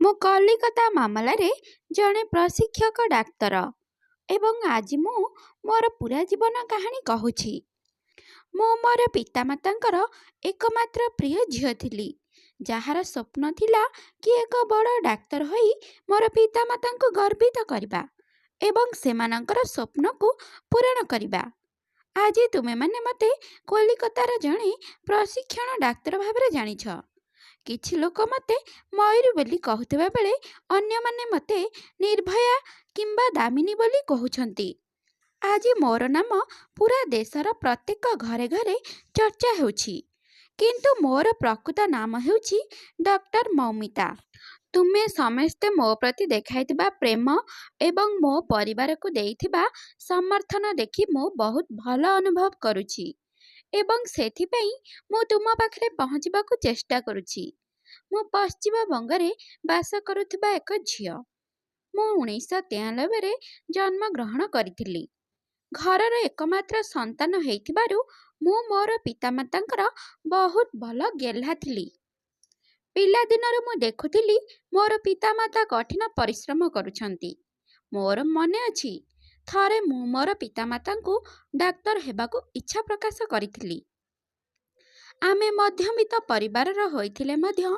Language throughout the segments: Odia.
ମୁଁ କଲିକତା ମାମଲାରେ ଜଣେ ପ୍ରଶିକ୍ଷକ ଡାକ୍ତର ଏବଂ ଆଜି ମୁଁ ମୋର ପୂରା ଜୀବନ କାହାଣୀ କହୁଛି। ମୁଁ ମୋର ପିତାମାତାଙ୍କର ଏକମାତ୍ର ପ୍ରିୟ ଝିଅ ଥିଲି, ଯାହାର ସ୍ୱପ୍ନ ଥିଲା କି ଏକ ବଡ଼ ଡାକ୍ତର ହୋଇ ମୋର ପିତାମାତାଙ୍କୁ ଗର୍ବିତ କରିବା ଏବଂ ସେମାନଙ୍କର ସ୍ୱପ୍ନକୁ ପୂରଣ କରିବା। ଆଜି ତୁମେମାନେ ମୋତେ କଲିକତାର ଜଣେ ପ୍ରଶିକ୍ଷଣ ଡାକ୍ତର ଭାବରେ ଜାଣିଛ। କିଛି ଲୋକ ମୋତେ ମୟୂରୀ ବୋଲି କହୁଥିବା ବେଳେ ଅନ୍ୟମାନେ ମୋତେ ନିର୍ଭୟା କିମ୍ବା ଦାମିନୀ ବୋଲି କହୁଛନ୍ତି। ଆଜି ମୋର ନାମ ପୁରା ଦେଶର ପ୍ରତ୍ୟେକ ଘରେ ଘରେ ଚର୍ଚ୍ଚା ହେଉଛି, କିନ୍ତୁ ମୋର ପ୍ରକୃତ ନାମ ହେଉଛି ଡକ୍ଟର ମୌମିତା। ତୁମେ ସମସ୍ତେ ମୋ ପ୍ରତି ଦେଖାଇଥିବା ପ୍ରେମ ଏବଂ ମୋ ପରିବାରକୁ ଦେଇଥିବା ସମର୍ଥନ ଦେଖି ମୁଁ ବହୁତ ଭଲ ଅନୁଭବ କରୁଛି ଏବଂ ସେଥିପାଇଁ ମୁଁ ତୁମ ପାଖରେ ପହଞ୍ଚିବାକୁ ଚେଷ୍ଟା କରୁଛି। ମୁଁ ପଶ୍ଚିମବଙ୍ଗରେ ବାସ କରୁଥିବା ଏକ ଝିଅ। ମୁଁ 1993ରେ ଜନ୍ମଗ୍ରହଣ କରିଥିଲି। ଘରର ଏକମାତ୍ର ସନ୍ତାନ ହେଇଥିବାରୁ ମୁଁ ମୋର ପିତାମାତାଙ୍କର ବହୁତ ଭଲ ଗେହ୍ଲା ଥିଲି। ପିଲାଦିନରୁ ମୁଁ ଦେଖୁଥିଲି ମୋର ପିତାମାତା କଠିନ ପରିଶ୍ରମ କରୁଛନ୍ତି। ମୋର ମନେ ଅଛି, ଥରେ ମୁଁ ମୋର ପିତାମାତାଙ୍କୁ ଡାକ୍ତର ହେବାକୁ ଇଚ୍ଛା ପ୍ରକାଶ କରିଥିଲି। ଆମେ ମଧ୍ୟବିତ୍ତ ପରିବାରର ହୋଇଥିଲେ ମଧ୍ୟ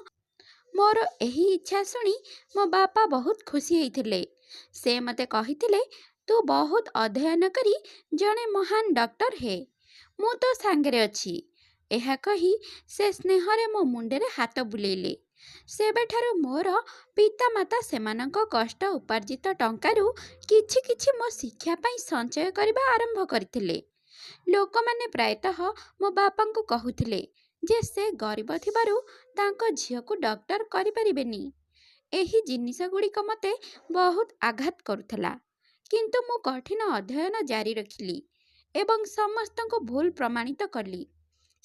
ମୋର ଏହି ଇଚ୍ଛା ଶୁଣି ମୋ ବାପା ବହୁତ ଖୁସି ହେଇଥିଲେ। ସେ ମୋତେ କହିଥିଲେ, ତୁ ବହୁତ ଅଧ୍ୟୟନ କରି ଜଣେ ମହାନ ଡକ୍ଟର ହେ, ମୁଁ ତୋ ସାଙ୍ଗରେ ଅଛି। ଏହା କହି ସେ ସ୍ନେହରେ ମୋ ମୁଣ୍ଡରେ ହାତ ବୁଲେଇଲେ। ସେବେଠାରୁ ମୋର ପିତାମାତା ସେମାନଙ୍କ କଷ୍ଟ ଉପାର୍ଜିତ ଟଙ୍କାରୁ କିଛି କିଛି ମୋ ଶିକ୍ଷା ପାଇଁ ସଞ୍ଚୟ କରିବା ଆରମ୍ଭ କରିଥିଲେ। ଲୋକମାନେ ପ୍ରାୟତଃ ମୋ ବାପାଙ୍କୁ କହୁଥିଲେ ଯେ ସେ ଗରିବ ଥିବାରୁ ତାଙ୍କ ଝିଅକୁ ଡକ୍ଟର କରିପାରିବେନି। ଏହି ଜିନିଷଗୁଡ଼ିକ ମୋତେ ବହୁତ ଆଘାତ କରୁଥିଲା, କିନ୍ତୁ ମୁଁ କଠିନ ଅଧ୍ୟୟନ ଜାରି ରଖିଲି ଏବଂ ସମସ୍ତଙ୍କୁ ଭୁଲ ପ୍ରମାଣିତ କଲି।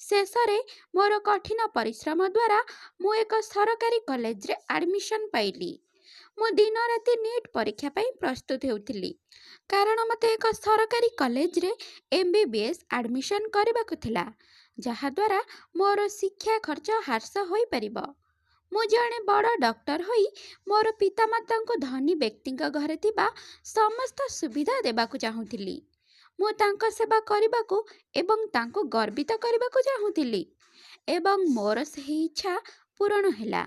ଶେଷରେ ମୋର କଠିନ ପରିଶ୍ରମ ଦ୍ୱାରା ମୁଁ ଏକ ସରକାରୀ କଲେଜରେ ଆଡମିସନ୍ ପାଇଲି। ମୁଁ ଦିନ ରାତି ନିଟ୍ ପରୀକ୍ଷା ପାଇଁ ପ୍ରସ୍ତୁତ ହେଉଥିଲି, କାରଣ ମୋତେ ଏକ ସରକାରୀ କଲେଜରେ MBBS ଆଡମିସନ୍ କରିବାକୁ ଥିଲା, ଯାହାଦ୍ୱାରା ମୋର ଶିକ୍ଷା ଖର୍ଚ୍ଚ ହ୍ରାସ ହୋଇପାରିବ। ମୁଁ ଜଣେ ବଡ଼ ଡକ୍ଟର ହୋଇ ମୋର ପିତାମାତାଙ୍କୁ ଧନୀ ବ୍ୟକ୍ତିଙ୍କ ଘରେ ଥିବା ସମସ୍ତ ସୁବିଧା ଦେବାକୁ ଚାହୁଁଥିଲି। ମୁଁ ତାଙ୍କ ସେବା କରିବାକୁ ଏବଂ ତାଙ୍କୁ ଗର୍ବିତ କରିବାକୁ ଚାହୁଁଥିଲି ଏବଂ ମୋର ସେହି ଇଚ୍ଛା ପୂରଣ ହେଲା।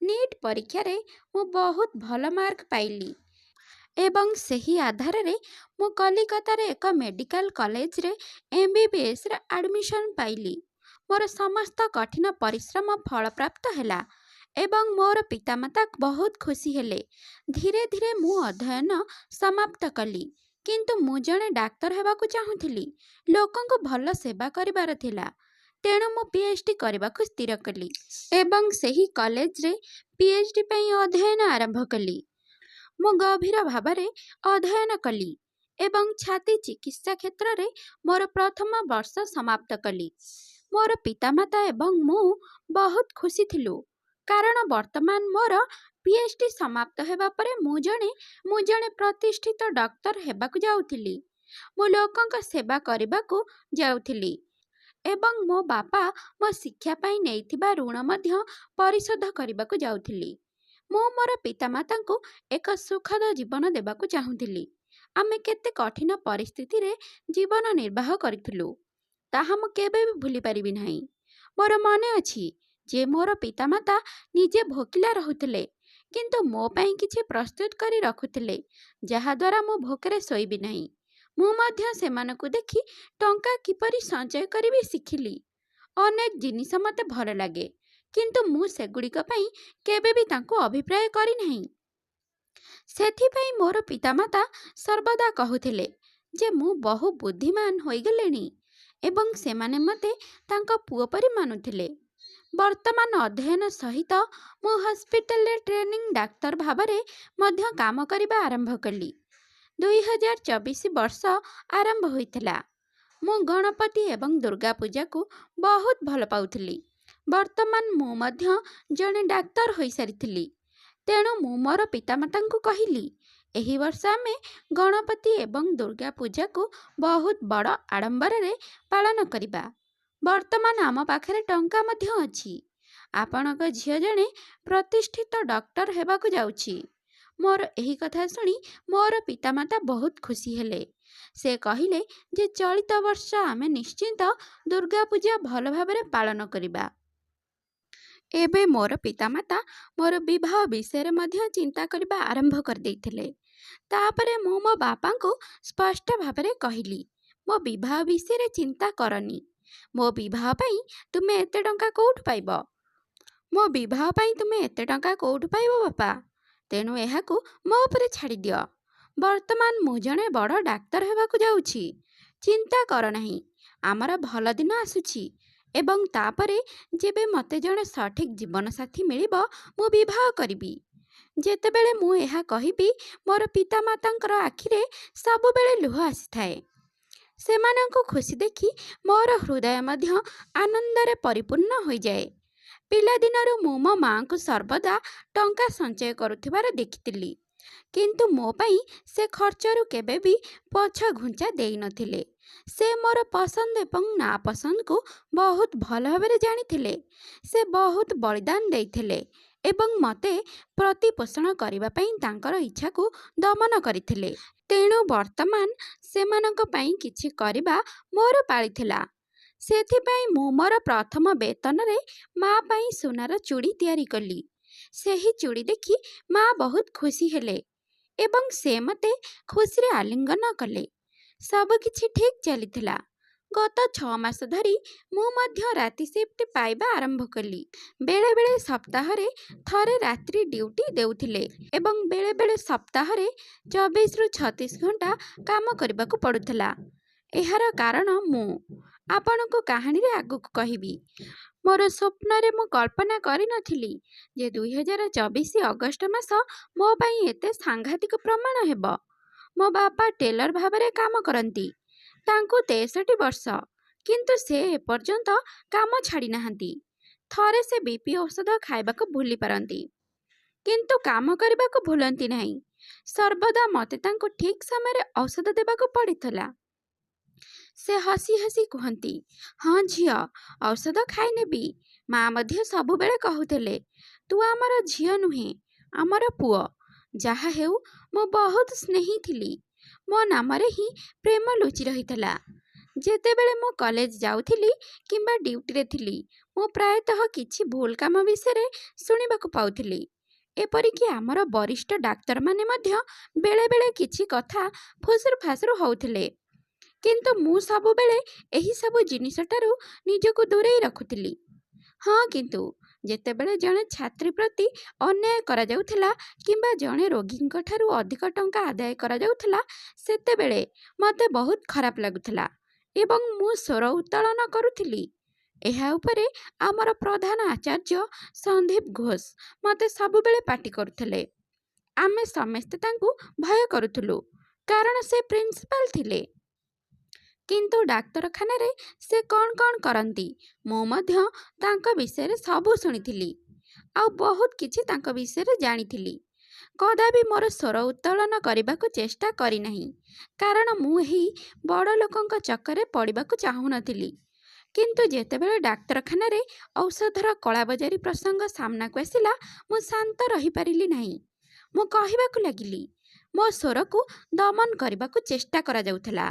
ନିଟ୍ ପରୀକ୍ଷାରେ ମୁଁ ବହୁତ ଭଲ ମାର୍କ ପାଇଲି ଏବଂ ସେହି ଆଧାରରେ ମୁଁ କଲିକତାରେ ଏକ ମେଡିକାଲ କଲେଜରେ MBBSରେ ଆଡମିସନ୍ ପାଇଲି। ମୋର ସମସ୍ତ କଠିନ ପରିଶ୍ରମ ଫଳପ୍ରାପ୍ତ ହେଲା ଏବଂ ମୋର ପିତାମାତା ବହୁତ ଖୁସି ହେଲେ। ଧୀରେ ଧୀରେ ମୁଁ ଅଧ୍ୟୟନ ସମାପ୍ତ କଲି, କିନ୍ତୁ ମୁଁ ଜଣେ ଡାକ୍ତର ହେବାକୁ ଚାହୁଁଥିଲି। ଲୋକଙ୍କୁ ଭଲ ସେବା କରିବାର ଥିଲା, ତେଣୁ ମୁଁ PhD କରିବାକୁ ସ୍ଥିର କଲି ଏବଂ ସେହି କଲେଜରେ PhD ପାଇଁ ଅଧ୍ୟୟନ ଆରମ୍ଭ କଲି। ମୁଁ ଗଭୀର ଭାବରେ ଅଧ୍ୟୟନ କଲି ଏବଂ ଛାତି ଚିକିତ୍ସା କ୍ଷେତ୍ରରେ ମୋର ପ୍ରଥମ ବର୍ଷ ସମାପ୍ତ କଲି। ମୋର ପିତାମାତା ଏବଂ ମୁଁ ବହୁତ ଖୁସି ଥିଲୁ, କାରଣ ବର୍ତ୍ତମାନ ମୋର PhD ସମାପ୍ତ ହେବା ପରେ ମୁଁ ଜଣେ ପ୍ରତିଷ୍ଠିତ ଡକ୍ଟର ହେବାକୁ ଯାଉଥିଲି। ମୁଁ ଲୋକଙ୍କ ସେବା କରିବାକୁ ଯାଉଥିଲି ଏବଂ ମୋ ବାପା ମୋ ଶିକ୍ଷା ପାଇଁ ନେଇଥିବା ଋଣ ମଧ୍ୟ ପରିଶୋଧ କରିବାକୁ ଯାଉଥିଲି। ମୁଁ ମୋର ପିତାମାତାଙ୍କୁ ଏକ ସୁଖଦ ଜୀବନ ଦେବାକୁ ଚାହୁଁଥିଲି। ଆମେ କେତେ କଠିନ ପରିସ୍ଥିତିରେ ଜୀବନ ନିର୍ବାହ କରିଥିଲୁ, ତାହା ମୁଁ କେବେ ବି ଭୁଲି ପାରିବି ନାହିଁ। ମୋର ମନେ ଅଛି ଯେ ମୋର ପିତାମାତା ନିଜେ ଭୋକିଲା ରହୁଥିଲେ, କିନ୍ତୁ ମୋ ପାଇଁ କିଛି ପ୍ରସ୍ତୁତ କରି ରଖୁଥିଲେ, ଯାହାଦ୍ୱାରା ମୁଁ ଭୋକରେ ଶୋଇବି ନାହିଁ। ମୁଁ ମଧ୍ୟ ସେମାନଙ୍କୁ ଦେଖି ଟଙ୍କା କିପରି ସଞ୍ଚୟ କରିବି ଶିଖିଲି। ଅନେକ ଜିନିଷ ମୋତେ ଭଲ ଲାଗେ, କିନ୍ତୁ ମୁଁ ସେଗୁଡ଼ିକ ପାଇଁ କେବେ ବି ତାଙ୍କୁ ଅଭିପ୍ରାୟ କରିନାହିଁ। ସେଥିପାଇଁ ମୋର ପିତାମାତା ସର୍ବଦା କହୁଥିଲେ ଯେ ମୁଁ ବହୁ ବୁଦ୍ଧିମାନ ହୋଇଗଲିଣି ଏବଂ ସେମାନେ ମୋତେ ତାଙ୍କ ପୁଅ ପରି ମାନୁଥିଲେ। ବର୍ତ୍ତମାନ ଅଧ୍ୟୟନ ସହିତ ମୁଁ ହସ୍ପିଟାଲରେ ଟ୍ରେନିଂ ଡାକ୍ତର ଭାବରେ ମଧ୍ୟ କାମ କରିବା ଆରମ୍ଭ କଲି। 2024 ବର୍ଷ ଆରମ୍ଭ ହୋଇଥିଲା। ମୁଁ ଗଣପତି ଏବଂ ଦୁର୍ଗା ପୂଜାକୁ ବହୁତ ଭଲ ପାଉଥିଲି। ବର୍ତ୍ତମାନ ମୁଁ ମଧ୍ୟ ଜଣେ ଡାକ୍ତର ହୋଇସାରିଥିଲି, ତେଣୁ ମୁଁ ମୋର ପିତାମାତାଙ୍କୁ କହିଲି, ଏହି ବର୍ଷ ଆମେ ଗଣପତି ଏବଂ ଦୁର୍ଗା ପୂଜାକୁ ବହୁତ ବଡ଼ ଆଡମ୍ବରରେ ପାଳନ କରିବା। ବର୍ତ୍ତମାନ ଆମ ପାଖରେ ଟଙ୍କା ମଧ୍ୟ ଅଛି। ଆପଣଙ୍କ ଝିଅ ଜଣେ ପ୍ରତିଷ୍ଠିତ ଡକ୍ଟର ହେବାକୁ ଯାଉଛି। ମୋର ଏହି କଥା ଶୁଣି ମୋର ପିତାମାତା ବହୁତ ଖୁସି ହେଲେ। ସେ କହିଲେ ଯେ ଚଳିତ ବର୍ଷ ଆମେ ନିଶ୍ଚିନ୍ତ ଦୁର୍ଗା ପୂଜା ଭଲ ଭାବରେ ପାଳନ କରିବା। ଏବେ ମୋର ପିତାମାତା ମୋର ବିବାହ ବିଷୟରେ ମଧ୍ୟ ଚିନ୍ତା କରିବା ଆରମ୍ଭ କରିଦେଇଥିଲେ। ତାପରେ ମୁଁ ମୋ ବାପାଙ୍କୁ ସ୍ପଷ୍ଟ ଭାବରେ କହିଲି, ମୋ ବିବାହ ବିଷୟରେ ଚିନ୍ତା କରନି। ମୋ ବିବାହ ପାଇଁ ତୁମେ ଏତେ ଟଙ୍କା କୋଉଠୁ ପାଇବ? ମୋ ବିବାହ ପାଇଁ ତୁମେ ଏତେ ଟଙ୍କା କୋଉଠୁ ପାଇବ ବାପା? ତେଣୁ ଏହାକୁ ମୋ ଉପରେ ଛାଡ଼ିଦିଅ। ବର୍ତ୍ତମାନ ମୁଁ ଜଣେ ବଡ଼ ଡାକ୍ତର ହେବାକୁ ଯାଉଛି। ଚିନ୍ତା କର ନାହିଁ, ଆମର ଭଲ ଦିନ ଆସୁଛି ଏବଂ ତାପରେ ଯେବେ ମୋତେ ଜଣେ ସଠିକ୍ ଜୀବନସାଥୀ ମିଳିବ, ମୁଁ ବିବାହ କରିବି। ଯେତେବେଳେ ମୁଁ ଏହା କହିବି, ମୋର ପିତାମାତାଙ୍କର ଆଖିରେ ସବୁବେଳେ ଲୁହ ଆସିଥାଏ। ସେମାନଙ୍କୁ ଖୁସି ଦେଖି ମୋର ହୃଦୟ ମଧ୍ୟ ଆନନ୍ଦରେ ପରିପୂର୍ଣ୍ଣ ହୋଇଯାଏ। ପିଲାଦିନରୁ ମୁଁ ମୋ ମାଆଙ୍କୁ ସର୍ବଦା ଟଙ୍କା ସଞ୍ଚୟ କରୁଥିବାର ଦେଖିଥିଲି, କିନ୍ତୁ ମୋ ପାଇଁ ସେ ଖର୍ଚ୍ଚରୁ କେବେ ବି ପଛ ଘୁଞ୍ଚା ଦେଇନଥିଲେ। ସେ ମୋର ପସନ୍ଦ ଏବଂ ନାପସନ୍ଦକୁ ବହୁତ ଭଲ ଭାବରେ ଜାଣିଥିଲେ। ସେ ବହୁତ ବଳିଦାନ ଦେଇଥିଲେ ଏବଂ ମୋତେ ପ୍ରତିପୋଷଣ କରିବା ପାଇଁ ତାଙ୍କର ଇଚ୍ଛାକୁ ଦମନ କରିଥିଲେ। ତେଣୁ ବର୍ତ୍ତମାନ ସେମାନଙ୍କ ପାଇଁ କିଛି କରିବା ମୋର ପାଳି ଥିଲା। ସେଥିପାଇଁ ମୁଁ ମୋର ପ୍ରଥମ ବେତନରେ ମା ପାଇଁ ସୁନାର ଚୁଡ଼ି ତିଆରି କଲି। ସେହି ଚୁଡ଼ି ଦେଖି ମା ବହୁତ ଖୁସି ହେଲେ ଏବଂ ସେ ମୋତେ ଖୁସିରେ ଆଲିଙ୍ଗନ କଲେ। ସବୁକିଛି ଠିକ୍ ଚାଲିଥିଲା। ଗତ 6 ମାସ ଧରି ମୁଁ ମଧ୍ୟ ରାତି ସିଫ୍ଟ ପାଇବା ଆରମ୍ଭ କଲି। ବେଳେବେଳେ ସପ୍ତାହରେ ଥରେ ରାତ୍ରି ଡ୍ୟୁଟି ଦେଉଥିଲେ ଏବଂ ବେଳେବେଳେ ସପ୍ତାହରେ 24ରୁ 36 ଘଣ୍ଟା କାମ କରିବାକୁ ପଡ଼ୁଥିଲା। ଏହାର କାରଣ ମୁଁ ଆପଣଙ୍କୁ କାହାଣୀରେ ଆଗକୁ କହିବି। ମୋର ସ୍ୱପ୍ନରେ ମୁଁ କଳ୍ପନା କରିନଥିଲି ଯେ 2024 ଅଗଷ୍ଟ ମାସ ମୋ ପାଇଁ ଏତେ ସାଂଘାତିକ ପ୍ରମାଣ ହେବ। ମୋ ବାପା ଟେଲର ଭାବରେ କାମ କରନ୍ତି। ତାଙ୍କୁ 63 ବର୍ଷ, କିନ୍ତୁ ସେ ଏପର୍ଯ୍ୟନ୍ତ କାମ ଛାଡ଼ି ନାହାନ୍ତି। ଥରେ ସେ ବିପି ଔଷଧ ଖାଇବାକୁ ଭୁଲି ପାରନ୍ତି, କିନ୍ତୁ କାମ କରିବାକୁ ଭୁଲନ୍ତି ନାହିଁ। ସର୍ବଦା ମୋତେ ତାଙ୍କୁ ଠିକ୍ ସମୟରେ ଔଷଧ ଦେବାକୁ ପଡ଼ିଥିଲା। ସେ ହସି ହସି କୁହନ୍ତି, ହଁ ଝିଅ, ଔଷଧ ଖାଇନେବି। ମା ମଧ୍ୟ ସବୁବେଳେ କହୁଥିଲେ, ତୁ ଆମର ଝିଅ ନୁହେଁ, ଆମର ପୁଅ। ଯାହା ହେଉ, ମୁଁ ବହୁତ ସ୍ନେହୀ ଥିଲି। ମୋ ନାମରେ ହିଁ ପ୍ରେମ ଲୁଚି ରହିଥିଲା। ଯେତେବେଳେ ମୁଁ କଲେଜ ଯାଉଥିଲି କିମ୍ବା ଡ୍ୟୁଟିରେ ଥିଲି, ମୁଁ ପ୍ରାୟତଃ କିଛି ଭୁଲ କାମ ବିଷୟରେ ଶୁଣିବାକୁ ପାଉଥିଲି। ଏପରିକି ଆମର ବରିଷ୍ଠ ଡାକ୍ତରମାନେ ମଧ୍ୟ ବେଳେବେଳେ କିଛି କଥା ଫୁସୁରୁ ଫାସୁରୁ ହେଉଥିଲେ, କିନ୍ତୁ ମୁଁ ସବୁବେଳେ ଏହିସବୁ ଜିନିଷଠାରୁ ନିଜକୁ ଦୂରେଇ ରଖୁଥିଲି। ହଁ, କିନ୍ତୁ ଯେତେବେଳେ ଜଣେ ଛାତ୍ରୀ ପ୍ରତି ଅନ୍ୟାୟ କରାଯାଉଥିଲା କିମ୍ବା ଜଣେ ରୋଗୀଙ୍କ ଠାରୁ ଅଧିକ ଟଙ୍କା ଆଦାୟ କରାଯାଉଥିଲା, ସେତେବେଳେ ମୋତେ ବହୁତ ଖରାପ ଲାଗୁଥିଲା ଏବଂ ମୁଁ ସ୍ୱର ଉତ୍ତୋଳନ କରୁଥିଲି। ଏହା ଉପରେ ଆମର ପ୍ରଧାନ ଆଚାର୍ଯ୍ୟ ସନ୍ଦୀପ ଘୋଷ ମୋତେ ସବୁବେଳେ ପାଟି କରୁଥିଲେ। ଆମେ ସମସ୍ତେ ତାଙ୍କୁ ଭୟ କରୁଥିଲୁ, କାରଣ ସେ ପ୍ରିନ୍ସିପାଲ ଥିଲେ। କିନ୍ତୁ ଡାକ୍ତରଖାନାରେ ସେ କ'ଣ କ'ଣ କରନ୍ତି, ମୁଁ ମଧ୍ୟ ତାଙ୍କ ବିଷୟରେ ସବୁ ଶୁଣିଥିଲି ଆଉ ବହୁତ କିଛି ତାଙ୍କ ବିଷୟରେ ଜାଣିଥିଲି। କଦାପି ମୋର ସ୍ୱର ଉତ୍ତୋଳନ କରିବାକୁ ଚେଷ୍ଟା କରିନାହିଁ, କାରଣ ମୁଁ ଏହି ବଡ଼ ଲୋକଙ୍କ ଚକ୍କରରେ ପଡ଼ିବାକୁ ଚାହୁଁନଥିଲି। କିନ୍ତୁ ଯେତେବେଳେ ଡାକ୍ତରଖାନାରେ ଔଷଧର କଳାବଜାରୀ ପ୍ରସଙ୍ଗ ସାମ୍ନାକୁ ଆସିଲା, ମୁଁ ଶାନ୍ତ ରହିପାରିଲି ନାହିଁ। ମୁଁ କହିବାକୁ ଲାଗିଲି, ମୋ ସ୍ୱରକୁ ଦମନ କରିବାକୁ ଚେଷ୍ଟା କରାଯାଉଥିଲା।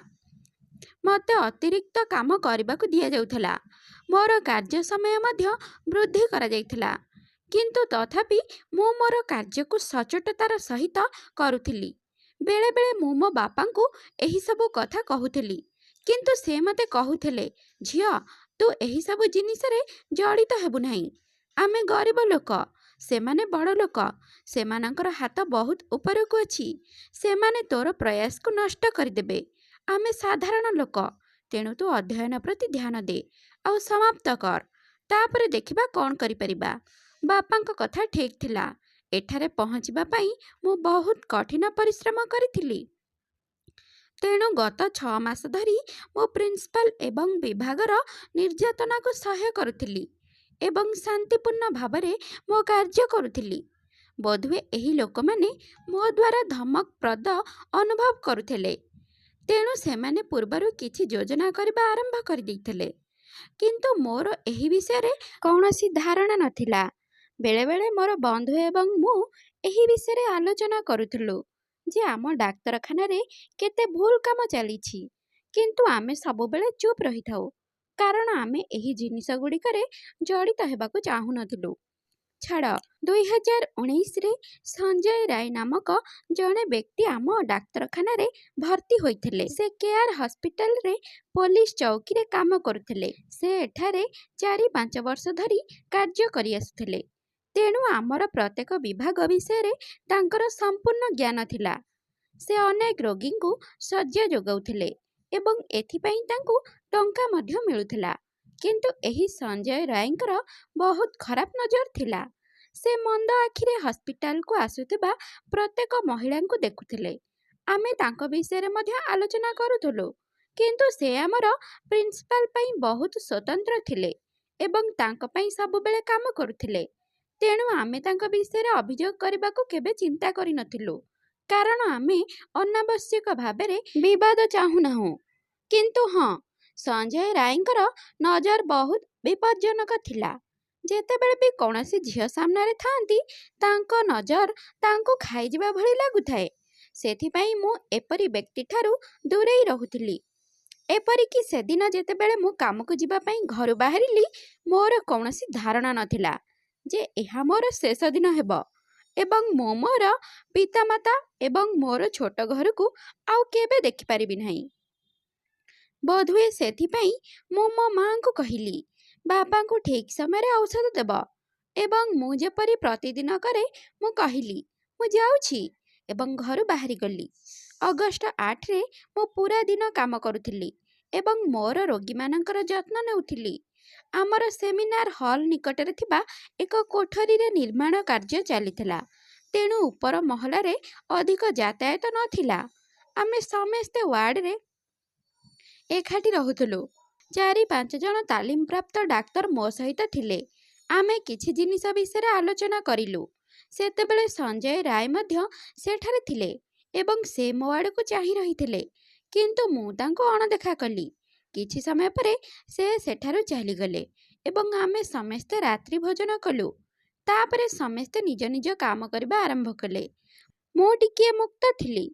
ମୋତେ ଅତିରିକ୍ତ କାମ କରିବାକୁ ଦିଆଯାଉଥିଲା। ମୋର କାର୍ଯ୍ୟ ସମୟ ମଧ୍ୟ ବୃଦ୍ଧି କରାଯାଇଥିଲା, କିନ୍ତୁ ତଥାପି ମୁଁ ମୋର କାର୍ଯ୍ୟକୁ ସଚୋଟତାର ସହିତ କରୁଥିଲି। ବେଳେବେଳେ ମୁଁ ମୋ ବାପାଙ୍କୁ ଏହିସବୁ କଥା କହୁଥିଲି, କିନ୍ତୁ ସେ ମୋତେ କହୁଥିଲେ, ଝିଅ, ତୁ ଏହିସବୁ ଜିନିଷରେ ଜଡ଼ିତ ହେବୁ ନାହିଁ। ଆମେ ଗରିବ ଲୋକ, ସେମାନେ ବଡ଼ ଲୋକ। ସେମାନଙ୍କର ହାତ ବହୁତ ଉପରକୁ ଅଛି। ସେମାନେ ତୋର ପ୍ରୟାସକୁ ନଷ୍ଟ କରିଦେବେ। ଆମେ ସାଧାରଣ ଲୋକ, ତେଣୁ ତୁ ଅଧ୍ୟୟନ ପ୍ରତି ଧ୍ୟାନ ଦେ ଆଉ ସମାପ୍ତ କର। ତାପରେ ଦେଖିବା କ'ଣ କରିପାରିବା। ବାପାଙ୍କ କଥା ଠିକ୍ ଥିଲା। ଏଠାରେ ପହଞ୍ଚିବା ପାଇଁ ମୁଁ ବହୁତ କଠିନ ପରିଶ୍ରମ କରିଥିଲି। ତେଣୁ ଗତ 6 ମାସ ଧରି ମୁଁ ପ୍ରିନ୍ସିପାଲ ଏବଂ ବିଭାଗର ନିର୍ଯାତନାକୁ ସହ୍ୟ କରୁଥିଲି ଏବଂ ଶାନ୍ତିପୂର୍ଣ୍ଣ ଭାବରେ ମୋ କାର୍ଯ୍ୟ କରୁଥିଲି। ବୋଧହୁଏ ଏହି ଲୋକମାନେ ମୋ ଦ୍ୱାରା ଧମକପ୍ରଦ ଅନୁଭବ କରୁଥିଲେ, ତେଣୁ ସେମାନେ ପୂର୍ବରୁ କିଛି ଯୋଜନା କରିବା ଆରମ୍ଭ କରିଦେଇଥିଲେ। କିନ୍ତୁ ମୋର ଏହି ବିଷୟରେ କୌଣସି ଧାରଣା ନଥିଲା। ବେଳେବେଳେ ମୋର ବନ୍ଧୁ ଏବଂ ମୁଁ ଏହି ବିଷୟରେ ଆଲୋଚନା କରୁଥିଲୁ ଯେ ଆମ ଡାକ୍ତରଖାନାରେ କେତେ ଭୁଲ କାମ ଚାଲିଛି, କିନ୍ତୁ ଆମେ ସବୁବେଳେ ଚୁପ୍ ରହିଥାଉ କାରଣ ଆମେ ଏହି ଜିନିଷ ଗୁଡ଼ିକରେ ଜଡ଼ିତ ହେବାକୁ ଚାହୁଁନଥିଲୁ। ଛାଡ଼, 2019ରେ ସଞ୍ଜୟ ରାୟ ନାମକ ଜଣେ ବ୍ୟକ୍ତି ଆମ ଡାକ୍ତରଖାନାରେ ଭର୍ତ୍ତି ହୋଇଥିଲେ। ସେ କେଆର ହସ୍ପିଟାଲରେ ପୋଲିସ ଚୌକିରେ କାମ କରୁଥିଲେ। ସେ ଏଠାରେ 4-5 ବର୍ଷ ଧରି କାର୍ଯ୍ୟ କରିଆସୁଥିଲେ। ତେଣୁ ଆମର ପ୍ରତ୍ୟେକ ବିଭାଗ ବିଷୟରେ ତାଙ୍କର ସମ୍ପୂର୍ଣ୍ଣ ଜ୍ଞାନ ଥିଲା। ସେ ଅନେକ ରୋଗୀଙ୍କୁ ଶଯ୍ୟା ଯୋଗାଉଥିଲେ ଏବଂ ଏଥିପାଇଁ ତାଙ୍କୁ ଟଙ୍କା ମଧ୍ୟ ମିଳୁଥିଲା। କିନ୍ତୁ ଏହି ସଞ୍ଜୟ ରାୟଙ୍କର ବହୁତ ଖରାପ ନଜର ଥିଲା। ସେ ମନ୍ଦ ଆଖିରେ ହସ୍ପିଟାଲକୁ ଆସୁଥିବା ପ୍ରତ୍ୟେକ ମହିଳାଙ୍କୁ ଦେଖୁଥିଲେ। ଆମେ ତାଙ୍କ ବିଷୟରେ ମଧ୍ୟ ଆଲୋଚନା କରୁଥିଲୁ, କିନ୍ତୁ ସେ ଆମର ପ୍ରିନ୍ସିପାଲ ପାଇଁ ବହୁତ ସ୍ୱତନ୍ତ୍ର ଥିଲେ ଏବଂ ତାଙ୍କ ପାଇଁ ସବୁବେଳେ କାମ କରୁଥିଲେ। ତେଣୁ ଆମେ ତାଙ୍କ ବିଷୟରେ ଅଭିଯୋଗ କରିବାକୁ କେବେ ଚିନ୍ତା କରିନଥିଲୁ କାରଣ ଆମେ ଅନାବଶ୍ୟକ ଭାବରେ ବିବାଦ ଚାହୁଁନାହୁଁ। କିନ୍ତୁ ହଁ, ସଞ୍ଜୟ ରାୟଙ୍କର ନଜର ବହୁତ ବିପଜ୍ଜନକ ଥିଲା। ଯେତେବେଳେ ବି କୌଣସି ଝିଅ ସାମ୍ନାରେ ଥାଆନ୍ତି, ତାଙ୍କ ନଜର ତାଙ୍କୁ ଖାଇଯିବା ଭଳି ଲାଗୁଥାଏ। ସେଥିପାଇଁ ମୁଁ ଏପରି ବ୍ୟକ୍ତିଠାରୁ ଦୂରେଇ ରହୁଥିଲି। ଏପରିକି ସେଦିନ ଯେତେବେଳେ ମୁଁ କାମକୁ ଯିବା ପାଇଁ ଘରୁ ବାହାରିଲି, ମୋର କୌଣସି ଧାରଣା ନଥିଲା ଯେ ଏହା ମୋର ଶେଷ ଦିନ ହେବ ଏବଂ ମୁଁ ମୋର ପିତାମାତା ଏବଂ ମୋର ଛୋଟ ଘରକୁ ଆଉ କେବେ ଦେଖିପାରିବି ନାହିଁ। ବୋଧହୁଏ ସେଥିପାଇଁ ମୁଁ ମୋ ମାଆଙ୍କୁ କହିଲି, ବାପାଙ୍କୁ ଠିକ୍ ସମୟରେ ଔଷଧ ଦେବ ଏବଂ ମୁଁ ଯେପରି ପ୍ରତିଦିନ କରେ ମୁଁ କହିଲି, ମୁଁ ଯାଉଛି ଏବଂ ଘରୁ ବାହାରିଗଲି। ଅଗଷ୍ଟ 8ରେ ମୁଁ ପୁରା ଦିନ କାମ କରୁଥିଲି ଏବଂ ମୋର ରୋଗୀମାନଙ୍କର ଯତ୍ନ ନେଉଥିଲି। ଆମର ସେମିନାର ହଲ୍ ନିକଟରେ ଥିବା ଏକ କୋଠରୀରେ ନିର୍ମାଣ କାର୍ଯ୍ୟ ଚାଲିଥିଲା। ତେଣୁ ଉପର ମହଲାରେ ଅଧିକ ଯାତାୟାତ ନଥିଲା। ଆମେ ସମସ୍ତେ ୱାର୍ଡରେ ଏକାଠି ରହୁଥିଲୁ। 4-5 ଜଣ ତାଲିମପ୍ରାପ୍ତ ଡାକ୍ତର ମୋ ସହିତ ଥିଲେ। ଆମେ କିଛି ଜିନିଷ ବିଷୟରେ ଆଲୋଚନା କରିଲୁ। ସେତେବେଳେ ସଞ୍ଜୟ ରାୟ ମଧ୍ୟ ସେଠାରେ ଥିଲେ ଏବଂ ସେ ମୋ ଆଡ଼କୁ ଚାହିଁ ରହିଥିଲେ, କିନ୍ତୁ ମୁଁ ତାଙ୍କୁ ଅଣଦେଖା କଲି। କିଛି ସମୟ ପରେ ସେ ସେଠାରୁ ଚାଲିଗଲେ ଏବଂ ଆମେ ସମସ୍ତେ ରାତ୍ରି ଭୋଜନ କଲୁ। ତାପରେ ସମସ୍ତେ ନିଜ ନିଜ କାମ କରିବା ଆରମ୍ଭ କଲେ। ମୁଁ ଟିକିଏ ମୁକ୍ତ ଥିଲି,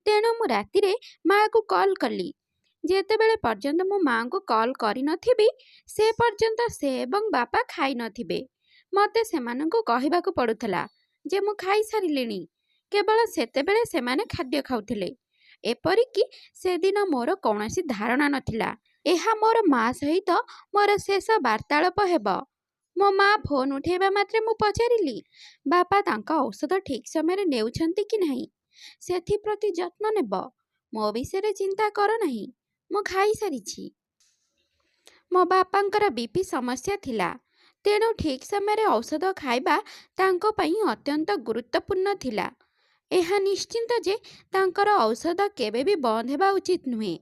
ତେଣୁ ମୁଁ ରାତିରେ ମାଆକୁ କଲ୍ କଲି। ଯେତେବେଳେ ପର୍ଯ୍ୟନ୍ତ ମୁଁ ମାଆଙ୍କୁ କଲ୍ କରିନଥିବି, ସେ ପର୍ଯ୍ୟନ୍ତ ସେ ଏବଂ ବାପା ଖାଇନଥିବେ। ମୋତେ ସେମାନଙ୍କୁ କହିବାକୁ ପଡ଼ୁଥିଲା ଯେ ମୁଁ ଖାଇସାରିଲିଣି। କେବଳ ସେତେବେଳେ ସେମାନେ ଖାଦ୍ୟ ଖାଉଥିଲେ। ଏପରିକି ସେଦିନ ମୋର କୌଣସି ଧାରଣା ନଥିଲା ଏହା ମୋର ମା' ସହିତ ମୋର ଶେଷ ବାର୍ତ୍ତାଳାପ ହେବ। ମୋ ମା' ଫୋନ୍ ଉଠାଇବା ମାତ୍ରେ ମୁଁ ପଚାରିଲି, ବାପା ତାଙ୍କ ଔଷଧ ଠିକ୍ ସମୟରେ ନେଉଛନ୍ତି କି ନାହିଁ? ସେଥିପ୍ରତି ଯତ୍ନ ନେବ। ମୋ ବିଷୟରେ ଚିନ୍ତା କର ନାହିଁ, ମୁଁ ଖାଇସାରିଛି। ମୋ ବାପାଙ୍କର ବିପି ସମସ୍ୟା ଥିଲା, ତେଣୁ ଠିକ୍ ସମୟରେ ଔଷଧ ଖାଇବା ତାଙ୍କ ପାଇଁ ଅତ୍ୟନ୍ତ ଗୁରୁତ୍ୱପୂର୍ଣ୍ଣ ଥିଲା। ଏହା ନିଶ୍ଚିତ ଯେ ତାଙ୍କର ଔଷଧ କେବେ ବି ବନ୍ଦ ହେବା ଉଚିତ ନୁହେଁ।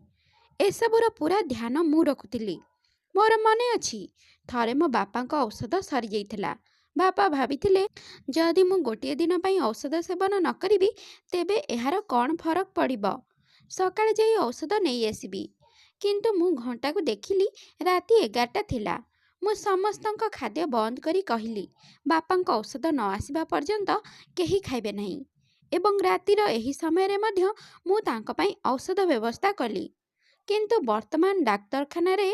ଏସବୁର ପୁରା ଧ୍ୟାନ ମୁଁ ରଖୁଥିଲି। ମୋର ମନେ ଅଛି, ଥରେ ମୋ ବାପାଙ୍କ ଔଷଧ ସରିଯାଇଥିଲା। ବାପା ଭାବିଥିଲେ ଯଦି ମୁଁ ଗୋଟିଏ ଦିନ ପାଇଁ ଔଷଧ ସେବନ ନ କରିବି, ତେବେ ଏହାର କ'ଣ ଫରକ ପଡ଼ିବ। ସକାଳେ ଯାଇ ଔଷଧ ନେଇ ଆସିବି। କିନ୍ତୁ ମୁଁ ଘଣ୍ଟାକୁ ଦେଖିଲି ରାତି 11ଟା ଥିଲା। ମୁଁ ସମସ୍ତଙ୍କ ଖାଦ୍ୟ ବନ୍ଦ କରି କହିଲି, ବାପାଙ୍କ ଔଷଧ ନ ଆସିବା ପର୍ଯ୍ୟନ୍ତ କେହି ଖାଇବେ ନାହିଁ ଏବଂ ରାତିର ଏହି ସମୟରେ ମଧ୍ୟ ମୁଁ ତାଙ୍କ ପାଇଁ ଔଷଧ ବ୍ୟବସ୍ଥା କଲି। କିନ୍ତୁ ବର୍ତ୍ତମାନ ଡାକ୍ତରଖାନାରେ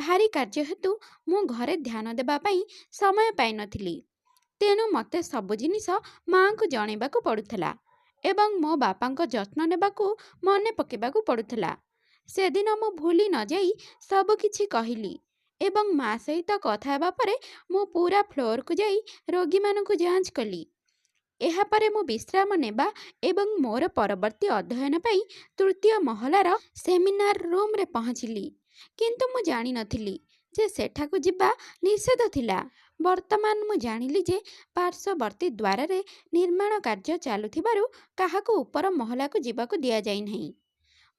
ଭାରି କାର୍ଯ୍ୟ ହେତୁ ମୁଁ ଘରେ ଧ୍ୟାନ ଦେବା ପାଇଁ ସମୟ ପାଇନଥିଲି। ତେଣୁ ମୋତେ ସବୁ ଜିନିଷ ମାଆଙ୍କୁ ଜଣାଇବାକୁ ପଡ଼ୁଥିଲା ଏବଂ ମୋ ବାପାଙ୍କ ଯତ୍ନ ନେବାକୁ ମନେ ପକାଇବାକୁ ପଡ଼ୁଥିଲା। ସେଦିନ ମୁଁ ଭୁଲି ନ ଯାଇ ସବୁକିଛି କହିଲି ଏବଂ ମା' ସହିତ କଥା ହେବା ପରେ ମୁଁ ପୁରା ଫ୍ଲୋରକୁ ଯାଇ ରୋଗୀମାନଙ୍କୁ ଯାଞ୍ଚ କଲି। ଏହାପରେ ମୁଁ ବିଶ୍ରାମ ନେବା ଏବଂ ମୋର ପରବର୍ତ୍ତୀ ଅଧ୍ୟୟନ ପାଇଁ ତୃତୀୟ ମହଲାର ସେମିନାର ରୁମ୍ରେ ପହଞ୍ଚିଲି। କିନ୍ତୁ ମୁଁ ଜାଣିନଥିଲି ଯେ ସେଠାକୁ ଯିବା ନିଷେଧ ଥିଲା। ବର୍ତ୍ତମାନ ମୁଁ ଜାଣିଲି ଯେ ପାର୍ଶ୍ୱବର୍ତ୍ତୀ ଦ୍ୱାରରେ ନିର୍ମାଣ କାର୍ଯ୍ୟ ଚାଲୁଥିବାରୁ କାହାକୁ ଉପର ମହଲାକୁ ଯିବାକୁ ଦିଆଯାଇନାହିଁ।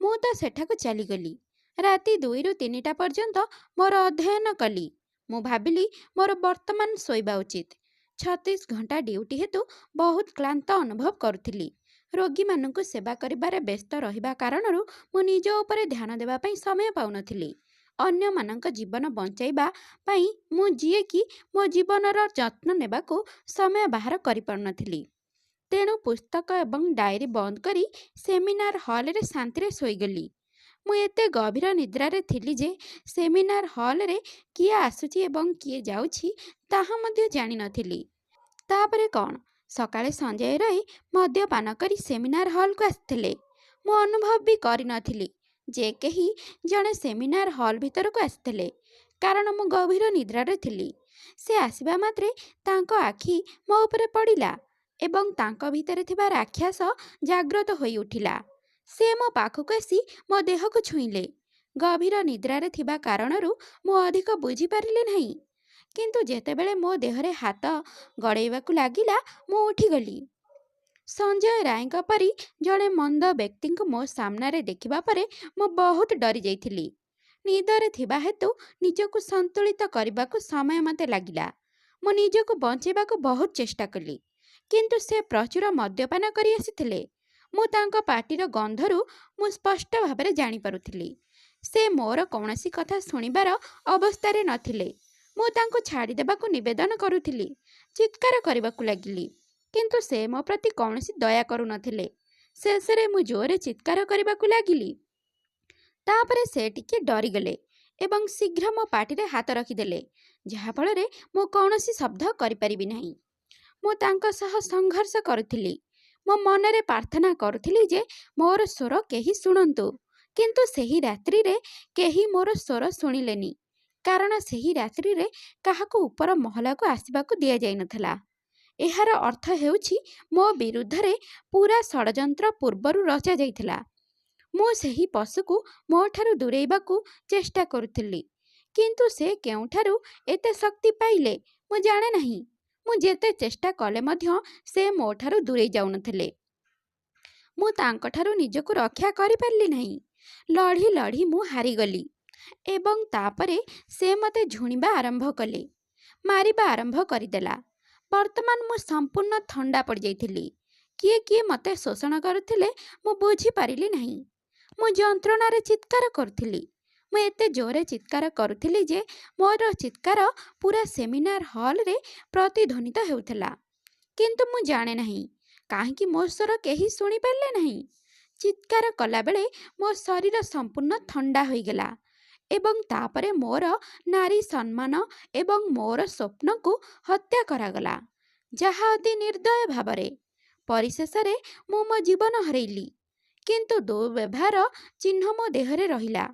ମୁଁ ତ ସେଠାକୁ ଚାଲିଗଲି। ରାତି 2ରୁ 3ଟା ପର୍ଯ୍ୟନ୍ତ ମୋର ଅଧ୍ୟୟନ କଲି। ମୁଁ ଭାବିଲି ମୋର ବର୍ତ୍ତମାନ ଶୋଇବା ଉଚିତ। 36 ଘଣ୍ଟା ଡ୍ୟୁଟି ହେତୁ ବହୁତ କ୍ଳାନ୍ତ ଅନୁଭବ କରୁଥିଲି। ରୋଗୀମାନଙ୍କୁ ସେବା କରିବାରେ ବ୍ୟସ୍ତ ରହିବା କାରଣରୁ ମୁଁ ନିଜ ଉପରେ ଧ୍ୟାନ ଦେବା ପାଇଁ ସମୟ ପାଉନଥିଲି। ଅନ୍ୟମାନଙ୍କ ଜୀବନ ବଞ୍ଚାଇବା ପାଇଁ ମୁଁ ଯିଏକି ମୋ ଜୀବନର ଯତ୍ନ ନେବାକୁ ସମୟ ବାହାର କରିପାରୁନଥିଲି। ତେଣୁ ପୁସ୍ତକ ଏବଂ ଡାଏରୀ ବନ୍ଦ କରି ସେମିନାର ହଲରେ ଶାନ୍ତିରେ ଶୋଇଗଲି। ମୁଁ ଏତେ ଗଭୀର ନିଦ୍ରାରେ ଥିଲି ଯେ ସେମିନାର ହଲରେ କିଏ ଆସୁଛି ଏବଂ କିଏ ଯାଉଛି ତାହା ମଧ୍ୟ ଜାଣିନଥିଲି। ତାପରେ କ'ଣ, ସକାଳେ ସଞ୍ଜୟ ରାୟ ମଦ୍ୟପାନ କରି ସେମିନାର ହଲକୁ ଆସିଥିଲେ। ମୁଁ ଅନୁଭବ ବି କରିନଥିଲି ଯେ କେହି ଜଣେ ସେମିନାର ହଲ୍ ଭିତରକୁ ଆସିଥିଲେ, କାରଣ ମୁଁ ଗଭୀର ନିଦ୍ରାରେ ଥିଲି। ସେ ଆସିବା ମାତ୍ରେ ତାଙ୍କ ଆଖି ମୋ ଉପରେ ପଡ଼ିଲା ଏବଂ ତାଙ୍କ ଭିତରେ ଥିବା ରାକ୍ଷସ ଜାଗ୍ରତ ହୋଇ ଉଠିଲା। ସେ ମୋ ପାଖକୁ ଆସି ମୋ ଦେହକୁ ଛୁଇଁଲେ। ଗଭୀର ନିଦ୍ରାରେ ଥିବା କାରଣରୁ ମୁଁ ଅଧିକ ବୁଝିପାରିଲି ନାହିଁ, କିନ୍ତୁ ଯେତେବେଳେ ମୋ ଦେହରେ ହାତ ଗଡ଼େଇବାକୁ ଲାଗିଲା ମୁଁ ଉଠିଗଲି। ସଞ୍ଜୟ ରାୟଙ୍କ ପରି ଜଣେ ମନ୍ଦ ବ୍ୟକ୍ତିଙ୍କୁ ମୋ ସାମ୍ନାରେ ଦେଖିବା ପରେ ମୁଁ ବହୁତ ଡରି ଯାଇଥିଲି। ନିଦରେ ଥିବା ହେତୁ ନିଜକୁ ସନ୍ତୁଳିତ କରିବାକୁ ସମୟ ମୋତେ ଲାଗିଲା। ମୁଁ ନିଜକୁ ବଞ୍ଚାଇବାକୁ ବହୁତ ଚେଷ୍ଟା କଲି, କିନ୍ତୁ ସେ ପ୍ରଚୁର ମଦ୍ୟପାନ କରି ଆସିଥିଲେ। ମୁଁ ତାଙ୍କ ପାଟିର ଗନ୍ଧରୁ ମୁଁ ସ୍ପଷ୍ଟ ଭାବରେ ଜାଣିପାରୁଥିଲି ସେ ମୋର କୌଣସି କଥା ଶୁଣିବାର ଅବସ୍ଥାରେ ନଥିଲେ। ମୁଁ ତାଙ୍କୁ ଛାଡ଼ିଦେବାକୁ ନିବେଦନ କରୁଥିଲି, ଚିତ୍କାର କରିବାକୁ ଲାଗିଲି, କିନ୍ତୁ ସେ ମୋ ପ୍ରତି କୌଣସି ଦୟା କରୁନଥିଲେ। ଶେଷରେ ମୁଁ ଜୋରରେ ଚିତ୍କାର କରିବାକୁ ଲାଗିଲି। ତାପରେ ସେ ଟିକେ ଡରିଗଲେ ଏବଂ ଶୀଘ୍ର ମୋ ପାଟିରେ ହାତ ରଖିଦେଲେ, ଯାହାଫଳରେ ମୁଁ କୌଣସି ଶବ୍ଦ କରିପାରିବି ନାହିଁ। ମୁଁ ତାଙ୍କ ସହ ସଂଘର୍ଷ କରୁଥିଲି। ମୋ ମନରେ ପ୍ରାର୍ଥନା କରୁଥିଲି ଯେ ମୋର ସ୍ୱର କେହି ଶୁଣନ୍ତୁ, କିନ୍ତୁ ସେହି ରାତ୍ରିରେ କେହି ମୋର ସ୍ୱର ଶୁଣିଲେନି, କାରଣ ସେହି ରାତ୍ରିରେ କାହାକୁ ଉପର ମହଲାକୁ ଆସିବାକୁ ଦିଆଯାଇନଥିଲା। ଏହାର ଅର୍ଥ ହେଉଛି ମୋ ବିରୁଦ୍ଧରେ ପୂରା ଷଡ଼ଯନ୍ତ୍ର ପୂର୍ବରୁ ରଚାଯାଇଥିଲା। ମୁଁ ସେହି ପଶୁକୁ ମୋଠାରୁ ଦୂରେଇବାକୁ ଚେଷ୍ଟା କରୁଥିଲି, କିନ୍ତୁ ସେ କେଉଁଠାରୁ ଏତେ ଶକ୍ତି ପାଇଲେ ମୁଁ ଜାଣେ ନାହିଁ। ମୁଁ ଯେତେ ଚେଷ୍ଟା କଲେ ମଧ୍ୟ ସେ ମୋଠାରୁ ଦୂରେଇ ଯାଉନଥିଲେ। ମୁଁ ତାଙ୍କଠାରୁ ନିଜକୁ ରକ୍ଷା କରିପାରିଲି ନାହିଁ। ଲଢ଼ି ଲଢ଼ି ମୁଁ ହାରିଗଲି ଏବଂ ତାପରେ ସେ ମୋତେ ଝୁଣିବା ଆରମ୍ଭ କଲେ, ମାରିବା ଆରମ୍ଭ କରିଦେଲା। ବର୍ତ୍ତମାନ ମୁଁ ସମ୍ପୂର୍ଣ୍ଣ ଥଣ୍ଡା ପଡ଼ିଯାଇଥିଲି। କିଏ କିଏ ମୋତେ ଶୋଷଣ କରୁଥିଲେ ମୁଁ ବୁଝିପାରିଲି ନାହିଁ। ମୁଁ ଯନ୍ତ୍ରଣାରେ ଚିତ୍କାର କରୁଥିଲି। ମୁଁ ଏତେ ଜୋରରେ ଚିତ୍କାର କରୁଥିଲି ଯେ ମୋର ଚିତ୍କାର ପୂରା ସେମିନାର ହଲରେ ପ୍ରତିଧ୍ୱନିତ ହେଉଥିଲା। କିନ୍ତୁ ମୁଁ ଜାଣେ ନାହିଁ କାହିଁକି ମୋ ସ୍ୱର କେହି ଶୁଣିପାରିଲେ ନାହିଁ। ଚିତ୍କାର କଲାବେଳେ ମୋ ଶରୀର ସମ୍ପୂର୍ଣ୍ଣ ଥଣ୍ଡା ହୋଇଗଲା ଏବଂ ତାପରେ ମୋର ନାରୀ ସମ୍ମାନ ଏବଂ ମୋର ସ୍ୱପ୍ନକୁ ହତ୍ୟା କରାଗଲା, ଯାହା ଅତି ନିର୍ଦ୍ଦୟ ଭାବରେ। ପରିଶେଷରେ ମୁଁ ମୋ ଜୀବନ ହରାଇଲି, କିନ୍ତୁ ଦୁର୍ବ୍ୟବହାର ଚିହ୍ନ ମୋ ଦେହରେ ରହିଲା।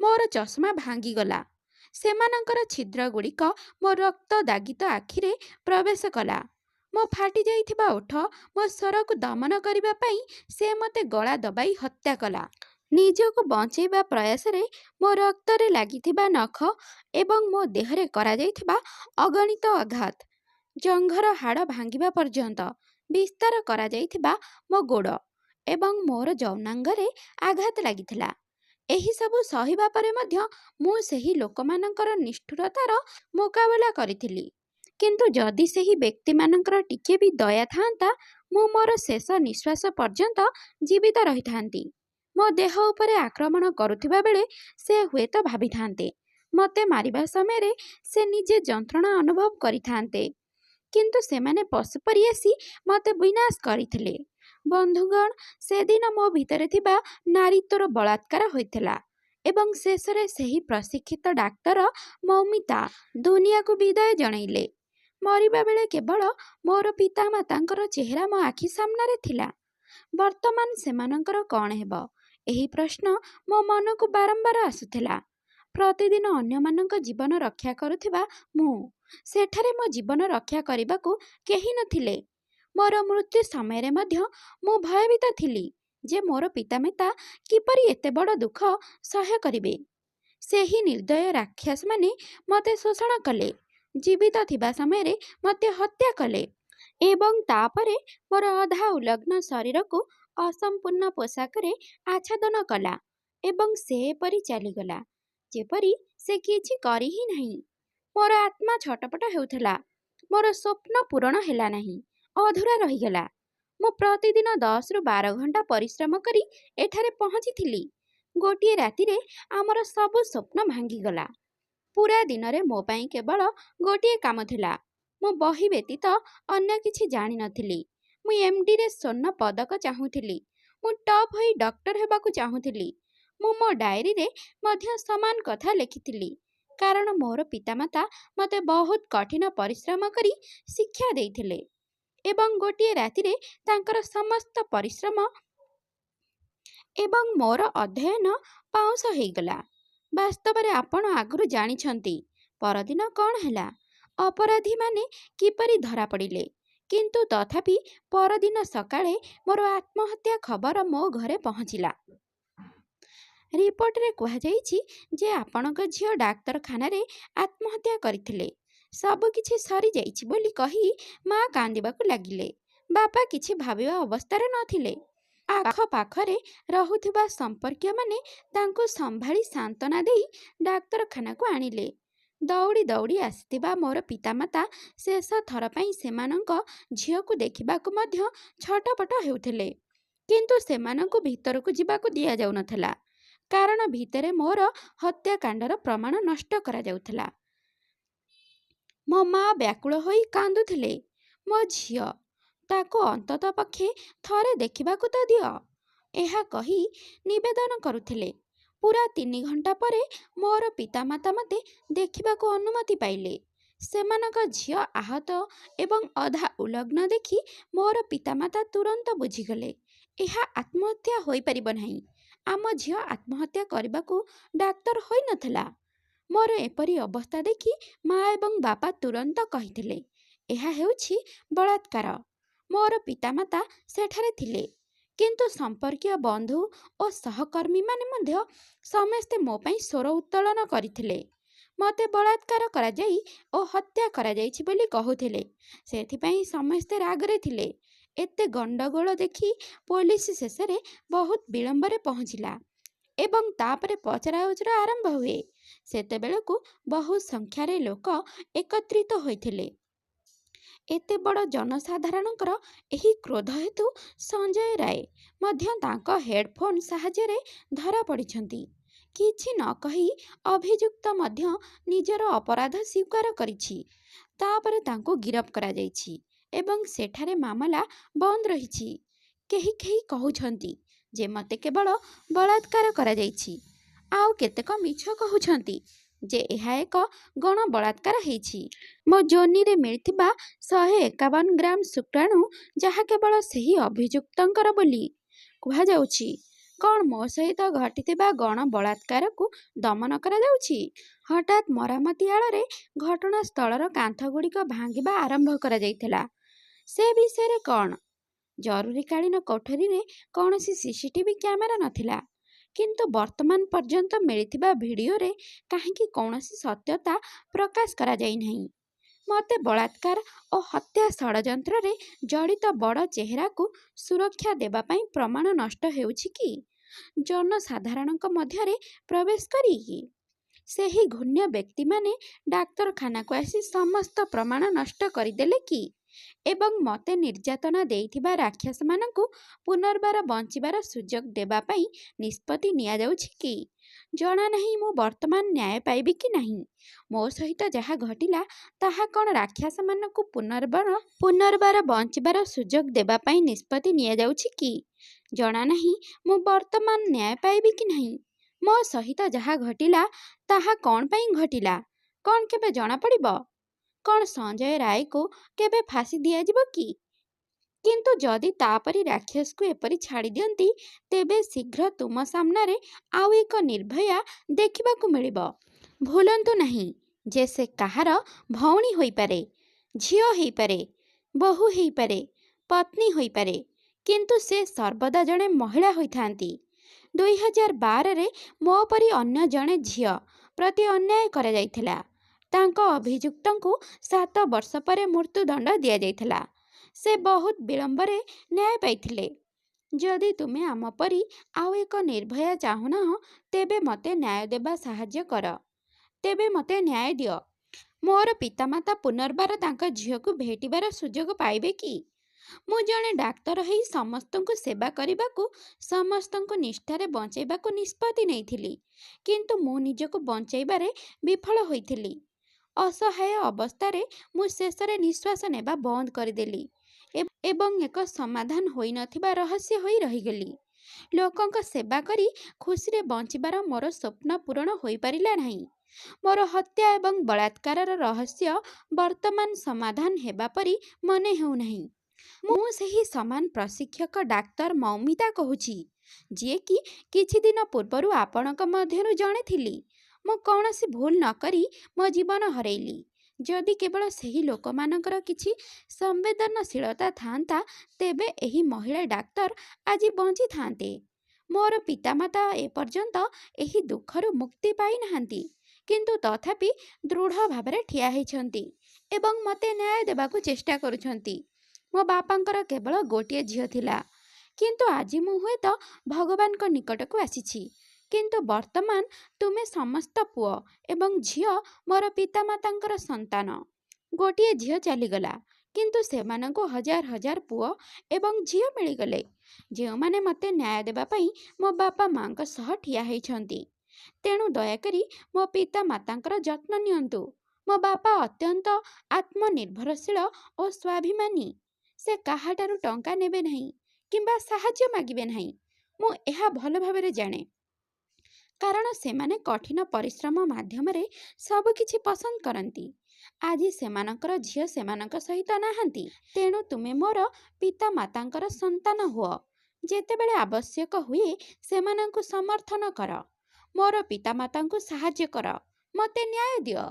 ମୋର ଚଷମା ଭାଙ୍ଗିଗଲା। ସେମାନଙ୍କର ଛିଦ୍ରଗୁଡ଼ିକ ମୋ ରକ୍ତ ଦାଗିତ ଆଖିରେ ପ୍ରବେଶ କଲା। ମୋ ଫାଟି ଯାଇଥିବା ଓଠ ମୋ ସ୍ୱରକୁ ଦମନ କରିବା ପାଇଁ ସେ ମୋତେ ଗଳା ଦବାଇ ହତ୍ୟା କଲା। ନିଜକୁ ବଞ୍ଚାଇବା ପ୍ରୟାସରେ ମୋ ରକ୍ତରେ ଲାଗିଥିବା ନଖ ଏବଂ ମୋ ଦେହରେ କରାଯାଇଥିବା ଅଗଣିତ ଆଘାତ, ଜଙ୍ଘର ହାଡ଼ ଭାଙ୍ଗିବା ପର୍ଯ୍ୟନ୍ତ ବିସ୍ତାର କରାଯାଇଥିବା ମୋ ଗୋଡ଼ ଏବଂ ମୋର ଯୌନାଙ୍ଗରେ ଆଘାତ ଲାଗିଥିଲା। ଏହିସବୁ ସହିବା ପରେ ମଧ୍ୟ ମୁଁ ସେହି ଲୋକମାନଙ୍କର ନିଷ୍ଠୁରତାର ମୁକାବିଲା କରିଥିଲି। କିନ୍ତୁ ଯଦି ସେହି ବ୍ୟକ୍ତିମାନଙ୍କର ଟିକିଏ ବି ଦୟା ଥାଆନ୍ତା, ମୁଁ ମୋର ଶେଷ ନିଶ୍ୱାସ ପର୍ଯ୍ୟନ୍ତ ଜୀବିତ ରହିଥାନ୍ତି। ମୋ ଦେହ ଉପରେ ଆକ୍ରମଣ କରୁଥିବା ବେଳେ ସେ ହୁଏତ ଭାବିଥାନ୍ତେ, ମୋତେ ମାରିବା ସମୟରେ ସେ ନିଜେ ଯନ୍ତ୍ରଣା ଅନୁଭବ କରିଥାନ୍ତେ, କିନ୍ତୁ ସେମାନେ ପଶୁ ପରି ଆସି ମୋତେ ବିନାଶ କରିଥିଲେ। ବନ୍ଧୁଗଣ, ସେଦିନ ମୋ ଭିତରେ ଥିବା ନାରୀତ୍ୱର ବଳାତ୍କାର ହୋଇଥିଲା ଏବଂ ଶେଷରେ ସେହି ପ୍ରଶିକ୍ଷିତ ଡାକ୍ତର ମୌମିତା ଦୁନିଆକୁ ବିଦାୟ ଜଣାଇଲେ। ମରିବା ବେଳେ କେବଳ ମୋର ପିତାମାତାଙ୍କର ଚେହେରା ମୋ ଆଖି ସାମ୍ନାରେ ଥିଲା। ବର୍ତ୍ତମାନ ସେମାନଙ୍କର କ'ଣ ହେବ, ଏହି ପ୍ରଶ୍ନ ମୋ ମନକୁ ବାରମ୍ବାର ଆସୁଥିଲା। ପ୍ରତିଦିନ ଅନ୍ୟମାନଙ୍କ ଜୀବନ ରକ୍ଷା କରୁଥିବା ମୁଁ, ସେଠାରେ ମୋ ଜୀବନ ରକ୍ଷା କରିବାକୁ କେହି ନଥିଲେ। ମୋର ମୃତ୍ୟୁ ସମୟରେ ମଧ୍ୟ ମୁଁ ଭୟଭୀତ ଥିଲି ଯେ ମୋର ପିତାମାତା କିପରି ଏତେ ବଡ଼ ଦୁଃଖ ସହ୍ୟ କରିବେ। ସେହି ନିର୍ଦ୍ଦୟ ରାକ୍ଷସମାନେ ମୋତେ ଶୋଷଣ କଲେ, ଜୀବିତ ଥିବା ସମୟରେ ମୋତେ ହତ୍ୟା କଲେ ଏବଂ ତାପରେ ମୋର ଅଧା ଉଲଗ୍ନ ଶରୀରକୁ ଅସମ୍ପୂର୍ଣ୍ଣ ପୋଷାକରେ ଆଚ୍ଛାଦନ କଲା ଏବଂ ସେ ଏପରି ଚାଲିଗଲା ଯେପରି ସେ କିଛି କରି ହିଁ ନାହିଁ। ମୋର ଆତ୍ମା ଛଟପଟ ହେଉଥିଲା। ମୋର ସ୍ୱପ୍ନ ପୂରଣ ହେଲା ନାହିଁ, ଅଧୁରା ରହିଗଲା। ମୁଁ ପ୍ରତିଦିନ 10ରୁ 12 ଘଣ୍ଟା ପରିଶ୍ରମ କରି ଏଠାରେ ପହଞ୍ଚିଥିଲି, ଗୋଟିଏ ରାତିରେ ଆମର ସବୁ ସ୍ୱପ୍ନ ଭାଙ୍ଗିଗଲା। ପୁରା ଦିନରେ ମୋ ପାଇଁ କେବଳ ଗୋଟିଏ କାମ ଥିଲା। ମୁଁ ବହି ବ୍ୟତୀତ ଅନ୍ୟ କିଛି ଜାଣିନଥିଲି। ମୁଁ ଏମ୍‌ଡିରେ ସ୍ୱର୍ଣ୍ଣ ପଦକ ଚାହୁଁଥିଲି। ମୁଁ ଟପ୍ ହୋଇ ଡକ୍ଟର ହେବାକୁ ଚାହୁଁଥିଲି। ମୁଁ ମୋ ଡାଏରୀରେ ମଧ୍ୟ ସମାନ କଥା ଲେଖିଥିଲି। କାରଣ ମୋର ପିତାମାତା ମୋତେ ବହୁତ କଠିନ ପରିଶ୍ରମ କରି ଶିକ୍ଷା ଦେଇଥିଲେ ଏବଂ ଗୋଟିଏ ରାତିରେ ତାଙ୍କର ସମସ୍ତ ପରିଶ୍ରମ ଏବଂ ମୋର ଅଧ୍ୟୟନ ପାଉଁଶ ହୋଇଗଲା। ବାସ୍ତବରେ ଆପଣ ଆଗରୁ ଜାଣିଛନ୍ତି ପରଦିନ କ'ଣ ହେଲା। ଅପରାଧୀମାନେ କିପରି ଧରାପଡ଼ିଲେ। କିନ୍ତୁ ତଥାପି ପରଦିନ ସକାଳେ ମୋର ଆତ୍ମହତ୍ୟା ଖବର ମୋ ଘରେ ପହଞ୍ଚିଲା। ରିପୋର୍ଟରେ କୁହାଯାଇଛି ଯେ ଆପଣଙ୍କ ଝିଅ ଡାକ୍ତରଖାନାରେ ଆତ୍ମହତ୍ୟା କରିଥିଲେ। ସବୁକିଛି ସରିଯାଇଛି ବୋଲି କହି ମା କାନ୍ଦିବାକୁ ଲାଗିଲେ। ବାପା କିଛି ଭାବିବା ଅବସ୍ଥାରେ ନଥିଲେ। ଆଖପାଖରେ ରହୁଥିବା ସମ୍ପର୍କୀୟମାନେ ତାଙ୍କୁ ସମ୍ଭାଳି ସାନ୍ତ୍ୱନା ଦେଇ ଡାକ୍ତରଖାନାକୁ ଆଣିଲେ। ଦୌଡ଼ି ଦୌଡ଼ି ଆସିଥିବା ମୋର ପିତାମାତା ଶେଷ ଥର ପାଇଁ ସେମାନଙ୍କ ଝିଅକୁ ଦେଖିବାକୁ ମଧ୍ୟ ଛଟପଟ ହେଉଥିଲେ। କିନ୍ତୁ ସେମାନଙ୍କୁ ଭିତରକୁ ଯିବାକୁ ଦିଆଯାଉନଥିଲା। କାରଣ ଭିତରେ ମୋର ହତ୍ୟାକାଣ୍ଡର ପ୍ରମାଣ ନଷ୍ଟ କରାଯାଉଥିଲା। ମୋ ମା ବ୍ୟାକୁଳ ହୋଇ କାନ୍ଦୁଥିଲେ। ମୋ ଝିଅ, ତାକୁ ଅନ୍ତତଃ ପକ୍ଷେ ଥରେ ଦେଖିବାକୁ ତ ଦିଅ, ଏହା କହି ନିବେଦନ କରୁଥିଲେ। ପୁରା 3 ଘଣ୍ଟା ପରେ ମୋର ପିତାମାତା ମୋତେ ଦେଖିବାକୁ ଅନୁମତି ପାଇଲେ। ସେମାନଙ୍କ ଝିଅ ଆହତ ଏବଂ ଅଧା ଉଲଗ୍ନ ଦେଖି ମୋର ପିତାମାତା ତୁରନ୍ତ ବୁଝିଗଲେ ଏହା ଆତ୍ମହତ୍ୟା ହୋଇପାରିବ ନାହିଁ। ଆମ ଝିଅ ଆତ୍ମହତ୍ୟା କରିବାକୁ ଡାକ୍ତର ହୋଇନଥିଲା। ମୋର ଏପରି ଅବସ୍ଥା ଦେଖି ମା ଏବଂ ବାପା ତୁରନ୍ତ କହିଥିଲେ, ଏହା ହେଉଛି ବଳାତ୍କାର। ମୋର ପିତାମାତା ସେଠାରେ ଥିଲେ। କିନ୍ତୁ ସମ୍ପର୍କୀୟ ବନ୍ଧୁ ଓ ସହକର୍ମୀମାନେ ମଧ୍ୟ ସମସ୍ତେ ମୋ ପାଇଁ ସ୍ୱର ଉତ୍ତୋଳନ କରିଥିଲେ। ମୋତେ ବଳାତ୍କାର କରାଯାଇ ଓ ହତ୍ୟା କରାଯାଇଛି ବୋଲି କହୁଥିଲେ। ସେଥିପାଇଁ ସମସ୍ତେ ରାଗରେ ଥିଲେ। ଏତେ ଗଣ୍ଡଗୋଳ ଦେଖି ପୋଲିସ ଶେଷରେ ବହୁତ ବିଳମ୍ବରେ ପହଞ୍ଚିଲା ଏବଂ ତାପରେ ପଚରାଉଚରା ଆରମ୍ଭ ହୁଏ। ସେତେବେଳକୁ ବହୁ ସଂଖ୍ୟାରେ ଲୋକ ଏକତ୍ରିତ ହୋଇଥିଲେ। ଏତେ ବଡ଼ ଜନସାଧାରଣଙ୍କର ଏହି କ୍ରୋଧ ହେତୁ ସଞ୍ଜୟ ରାୟ ମଧ୍ୟ ତାଙ୍କ ହେଡଫୋନ୍ ସାହାଯ୍ୟରେ ଧରାପଡ଼ିଛନ୍ତି। କିଛି ନ କହି ଅଭିଯୁକ୍ତ ମଧ୍ୟ ନିଜର ଅପରାଧ ସ୍ୱୀକାର କରିଛି। ତାପରେ ତାଙ୍କୁ ଗିରଫ କରାଯାଇଛି ଏବଂ ସେଠାରେ ମାମଲା ବନ୍ଦ ରହିଛି। କେହି କେହି କହୁଛନ୍ତି ଯେ ମୋତେ କେବଳ ବଳାତ୍କାର କରାଯାଇଛି। ଆଉ କେତେକ ମିଛ କହୁଛନ୍ତି ଯେ ଏହା ଏକ ଗଣ ବଳାତ୍କାର ହେଇଛି। ମୋ ଯୋନିରେ ମିଳିଥିବା 151 ଗ୍ରାମ ଶୁକ୍ରାଣୁ ଯାହା କେବଳ ସେହି ଅଭିଯୁକ୍ତଙ୍କର ବୋଲି କୁହାଯାଉଛି। କ'ଣ ମୋ ସହିତ ଘଟିଥିବା ଗଣ ବଳାତ୍କାରକୁ ଦମନ କରାଯାଉଛି? ହଠାତ୍ ମରାମତି ଆଳରେ ଘଟଣାସ୍ଥଳର କାନ୍ଥଗୁଡ଼ିକ ଭାଙ୍ଗିବା ଆରମ୍ଭ କରାଯାଇଥିଲା। ସେ ବିଷୟରେ କ'ଣ? ଜରୁରୀକାଳୀନ କୋଠରୀରେ କୌଣସି ସିସିଟିଭି କ୍ୟାମେରା ନଥିଲା। କିନ୍ତୁ ବର୍ତ୍ତମାନ ପର୍ଯ୍ୟନ୍ତ ମିଳିଥିବା ଭିଡ଼ିଓରେ କାହିଁକି କୌଣସି ସତ୍ୟତା ପ୍ରକାଶ କରାଯାଇନାହିଁ। ମୋତେ ବଳାତ୍କାର ଓ ହତ୍ୟା ଷଡ଼ଯନ୍ତ୍ରରେ ଜଡ଼ିତ ବଡ଼ ଚେହେରାକୁ ସୁରକ୍ଷା ଦେବା ପାଇଁ ପ୍ରମାଣ ନଷ୍ଟ ହେଉଛି କି ଜନସାଧାରଣଙ୍କ ମଧ୍ୟରେ ପ୍ରବେଶ କରିକି? ସେହି ଘୃଣ୍ୟ ବ୍ୟକ୍ତିମାନେ ଡାକ୍ତରଖାନାକୁ ଆସି ସମସ୍ତ ପ୍ରମାଣ ନଷ୍ଟ କରିଦେଲେ କି ଏବଂ ମୋତେ ନିର୍ଯାତନା ଦେଇଥିବା ରାକ୍ଷସମାନଙ୍କୁ ପୁନର୍ବାର ବଞ୍ଚିବାର ସୁଯୋଗ ଦେବା ପାଇଁ ନିଷ୍ପତ୍ତି ନିଆଯାଉଛି କି? ଜଣାନାହିଁ ମୁଁ ବର୍ତ୍ତମାନ ନ୍ୟାୟ ପାଇବି କି ନାହିଁ। ମୋ ସହିତ ଯାହା ଘଟିଲା ତାହା କ'ଣ ରାକ୍ଷସମାନଙ୍କୁ ପୁନର୍ବାର ବଞ୍ଚିବାର ସୁଯୋଗ ଦେବା ପାଇଁ ନିଷ୍ପତ୍ତି ନିଆଯାଉଛି କି? ଜଣାନାହିଁ ମୁଁ ବର୍ତ୍ତମାନ ନ୍ୟାୟ ପାଇବି କି ନାହିଁ। ମୋ ସହିତ ଯାହା ଘଟିଲା ତାହା କ'ଣ ପାଇଁ ଘଟିଲା, କ'ଣ କେବେ ଜଣାପଡ଼ିବ? କ'ଣ ସଞ୍ଜୟ ରାୟକୁ କେବେ ଫାଶୀ ଦିଆଯିବ କି? କିନ୍ତୁ ଯଦି ତାପରି ରାକ୍ଷସକୁ ଏପରି ଛାଡ଼ି ଦିଅନ୍ତି, ତେବେ ଶୀଘ୍ର ତୁମ ସାମ୍ନାରେ ଆଉ ଏକ ନିର୍ଭୟା ଦେଖିବାକୁ ମିଳିବ। ଭୁଲନ୍ତୁ ନାହିଁ ଯେ ସେ କାହାର ଭଉଣୀ ହୋଇପାରେ, ଝିଅ ହୋଇପାରେ, ବୋହୂ ହୋଇପାରେ, ପତ୍ନୀ ହୋଇପାରେ, କିନ୍ତୁ ସେ ସର୍ବଦା ଜଣେ ମହିଳା ହୋଇଥାନ୍ତି। 2012ରେ ମୋ ପରି ଅନ୍ୟ ଜଣେ ଝିଅ ପ୍ରତି ଅନ୍ୟାୟ କରାଯାଇଥିଲା। ତାଙ୍କ ଅଭିଯୁକ୍ତଙ୍କୁ 7 ବର୍ଷ ପରେ ମୃତ୍ୟୁଦଣ୍ଡ ଦିଆଯାଇଥିଲା। ସେ ବହୁତ ବିଳମ୍ବରେ ନ୍ୟାୟ ପାଇଥିଲେ। ଯଦି ତୁମେ ଆମ ପରି ଆଉ ଏକ ନିର୍ଭୟା ଚାହୁଁନାହ, ତେବେ ମୋତେ ନ୍ୟାୟ ଦେବା ସାହାଯ୍ୟ କର। ତେବେ ମୋତେ ନ୍ୟାୟ ଦିଅ। ମୋର ପିତାମାତା ପୁନର୍ବାର ତାଙ୍କ ଝିଅକୁ ଭେଟିବାର ସୁଯୋଗ ପାଇବେ କି? ମୁଁ ଜଣେ ଡାକ୍ତର ହେଇ ସମସ୍ତଙ୍କୁ ସେବା କରିବାକୁ, ସମସ୍ତଙ୍କୁ ନିଷ୍ଠାରେ ବଞ୍ଚାଇବାକୁ ନିଷ୍ପତ୍ତି ନେଇଥିଲି। କିନ୍ତୁ ମୁଁ ନିଜକୁ ବଞ୍ଚାଇବାରେ ବିଫଳ ହୋଇଥିଲି। ଅସହାୟ ଅବସ୍ଥାରେ ମୁଁ ଶେଷରେ ନିଶ୍ୱାସ ନେବା ବନ୍ଦ କରିଦେଲି ଏବଂ ଏକ ସମାଧାନ ହୋଇନଥିବା ରହସ୍ୟ ହୋଇ ରହିଗଲି। ଲୋକଙ୍କ ସେବା କରି ଖୁସିରେ ବଞ୍ଚିବାର ମୋର ସ୍ୱପ୍ନ ପୂରଣ ହୋଇପାରିଲା ନାହିଁ। ମୋର ହତ୍ୟା ଏବଂ ବଳାତ୍କାରର ରହସ୍ୟ ବର୍ତ୍ତମାନ ସମାଧାନ ହେବା ପରି ମନେ ହେଉନାହିଁ। ମୁଁ ସେହି ସମାନ ପ୍ରଶିକ୍ଷକ ଡାକ୍ତର ମୌମିତା କହୁଛି, ଯିଏକି କିଛି ଦିନ ପୂର୍ବରୁ ଆପଣଙ୍କ ମଧ୍ୟରୁ ଜଣେ ଥିଲି। ମୁଁ କୌଣସି ଭୁଲ ନ କରି ମୋ ଜୀବନ ହରାଇଲି। ଯଦି କେବଳ ସେହି ଲୋକମାନଙ୍କର କିଛି ସମ୍ବେଦନଶୀଳତା ଥାଆନ୍ତା, ତେବେ ଏହି ମହିଳା ଡାକ୍ତର ଆଜି ବଞ୍ଚିଥାନ୍ତେ। ମୋର ପିତାମାତା ଏପର୍ଯ୍ୟନ୍ତ ଏହି ଦୁଃଖରୁ ମୁକ୍ତି ପାଇନାହାନ୍ତି, କିନ୍ତୁ ତଥାପି ଦୃଢ଼ ଭାବରେ ଠିଆ ହୋଇଛନ୍ତି ଏବଂ ମୋତେ ନ୍ୟାୟ ଦେବାକୁ ଚେଷ୍ଟା କରୁଛନ୍ତି। ମୋ ବାପାଙ୍କର କେବଳ ଗୋଟିଏ ଝିଅ ଥିଲା, କିନ୍ତୁ ଆଜି ମୁଁ ହୁଏତ ଭଗବାନଙ୍କ ନିକଟକୁ ଆସିଛି। କିନ୍ତୁ ବର୍ତ୍ତମାନ ତୁମେ ସମସ୍ତ ପୁଅ ଏବଂ ଝିଅ ମୋର ପିତାମାତାଙ୍କର ସନ୍ତାନ। ଗୋଟିଏ ଝିଅ ଚାଲିଗଲା, କିନ୍ତୁ ସେମାନଙ୍କୁ ହଜାର ହଜାର ପୁଅ ଏବଂ ଝିଅ ମିଳିଗଲେ, ଯେଉଁମାନେ ମୋତେ ନ୍ୟାୟ ଦେବା ପାଇଁ ମୋ ବାପା ମାଙ୍କ ସହ ଠିଆ ହୋଇଛନ୍ତି। ତେଣୁ ଦୟାକରି ମୋ ପିତାମାତାଙ୍କର ଯତ୍ନ ନିଅନ୍ତୁ। ମୋ ବାପା ଅତ୍ୟନ୍ତ ଆତ୍ମନିର୍ଭରଶୀଳ ଓ ସ୍ୱାଭିମାନୀ। ସେ କାହାଠାରୁ ଟଙ୍କା ନେବେ ନାହିଁ କିମ୍ବା ସାହାଯ୍ୟ ମାଗିବେ ନାହିଁ। ମୁଁ ଏହା ଭଲ ଭାବରେ ଜାଣେ, କାରଣ ସେମାନେ କଠିନ ପରିଶ୍ରମ ମାଧ୍ୟମରେ ସବୁକିଛି ପସନ୍ଦ କରନ୍ତି। ଆଜି ସେମାନଙ୍କର ଝିଅ ସେମାନଙ୍କ ସହିତ ନାହାନ୍ତି, ତେଣୁ ତୁମେ ମୋର ପିତାମାତାଙ୍କର ସନ୍ତାନ ହୁଅ। ଯେତେବେଳେ ଆବଶ୍ୟକ ହୁଏ ସେମାନଙ୍କୁ ସମର୍ଥନ କର। ମୋର ପିତାମାତାଙ୍କୁ ସାହାଯ୍ୟ କର, ମୋତେ ନ୍ୟାୟ ଦିଅ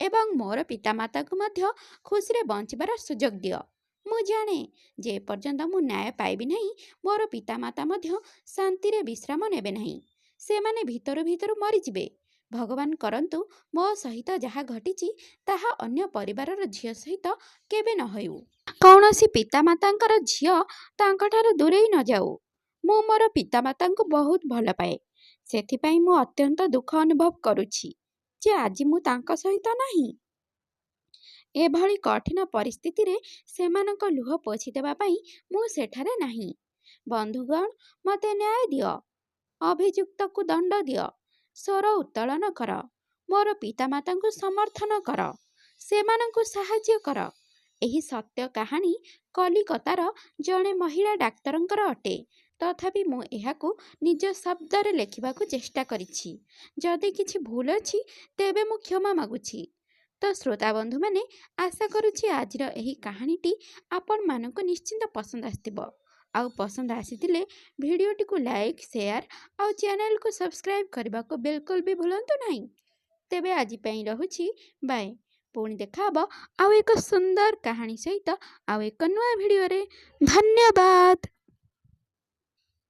ଏବଂ ମୋର ପିତାମାତାଙ୍କୁ ମଧ୍ୟ ଖୁସିରେ ବଞ୍ଚିବାର ସୁଯୋଗ ଦିଅ। ମୁଁ ଜାଣେ ଯେ ଏପର୍ଯ୍ୟନ୍ତ ମୁଁ ନ୍ୟାୟ ପାଇବି ନାହିଁ, ମୋର ପିତାମାତା ମଧ୍ୟ ଶାନ୍ତିରେ ବିଶ୍ରାମ ନେବେ ନାହିଁ। ସେମାନେ ଭିତରୁ ଭିତରୁ ମରିଯିବେ। ଭଗବାନ କରନ୍ତୁ ମୋ ସହିତ ଯାହା ଘଟିଛି ତାହା ଅନ୍ୟ ପରିବାରର ଝିଅ ସହିତ କେବେ ନ ହେଉ। କୌଣସି ପିତାମାତାଙ୍କର ଝିଅ ତାଙ୍କଠାରୁ ଦୂରେଇ ନ ଯାଉ। ମୁଁ ମୋର ପିତାମାତାଙ୍କୁ ବହୁତ ଭଲ ପାଏ। ସେଥିପାଇଁ ମୁଁ ଅତ୍ୟନ୍ତ ଦୁଃଖ ଅନୁଭବ କରୁଛି ଯେ ଆଜି ମୁଁ ତାଙ୍କ ସହିତ ନାହିଁ। ଏଭଳି କଠିନ ପରିସ୍ଥିତିରେ ସେମାନଙ୍କ ଲୁହ ପୋଛିଦେବା ପାଇଁ ମୁଁ ସେଠାରେ ନାହିଁ। ବନ୍ଧୁଗଣ, ମୋତେ ନ୍ୟାୟ ଦିଅ। ଅଭିଯୁକ୍ତକୁ ଦଣ୍ଡ ଦିଅ। ସ୍ୱର ଉତ୍ତୋଳନ କର। ମୋର ପିତାମାତାଙ୍କୁ ସମର୍ଥନ କର। ସେମାନଙ୍କୁ ସାହାଯ୍ୟ କର। ଏହି ସତ୍ୟ କାହାଣୀ କଲିକତାର ଜଣେ ମହିଳା ଡାକ୍ତରଙ୍କର ଅଟେ। ତଥାପି ମୁଁ ଏହାକୁ ନିଜ ଶବ୍ଦରେ ଲେଖିବାକୁ ଚେଷ୍ଟା କରିଛି। ଯଦି କିଛି ଭୁଲ ଅଛି ତେବେ ମୁଁ କ୍ଷମା ମାଗୁଛି। ତ ଶ୍ରୋତାବନ୍ଧୁମାନେ, ଆଶା କରୁଛି ଆଜିର ଏହି କାହାଣୀଟି ଆପଣମାନଙ୍କୁ ନିଶ୍ଚିନ୍ତ ପସନ୍ଦ ଆସିଥିବ। ଆଉ ପସନ୍ଦ ଆସିଥିଲେ ଭିଡ଼ିଓଟିକୁ ଲାଇକ୍, ସେୟାର ଆଉ ଚ୍ୟାନେଲକୁ ସବସ୍କ୍ରାଇବ୍ କରିବାକୁ ବିଲକୁଲ ବି ଭୁଲନ୍ତୁ ନାହିଁ। ତେବେ ଆଜି ପାଇଁ ରହୁଛି, ବାଏ। ପୁଣି ଦେଖାହବ ଆଉ ଏକ ସୁନ୍ଦର କାହାଣୀ ସହିତ ଆଉ ଏକ ନୂଆ ଭିଡ଼ିଓରେ। ଧନ୍ୟବାଦ।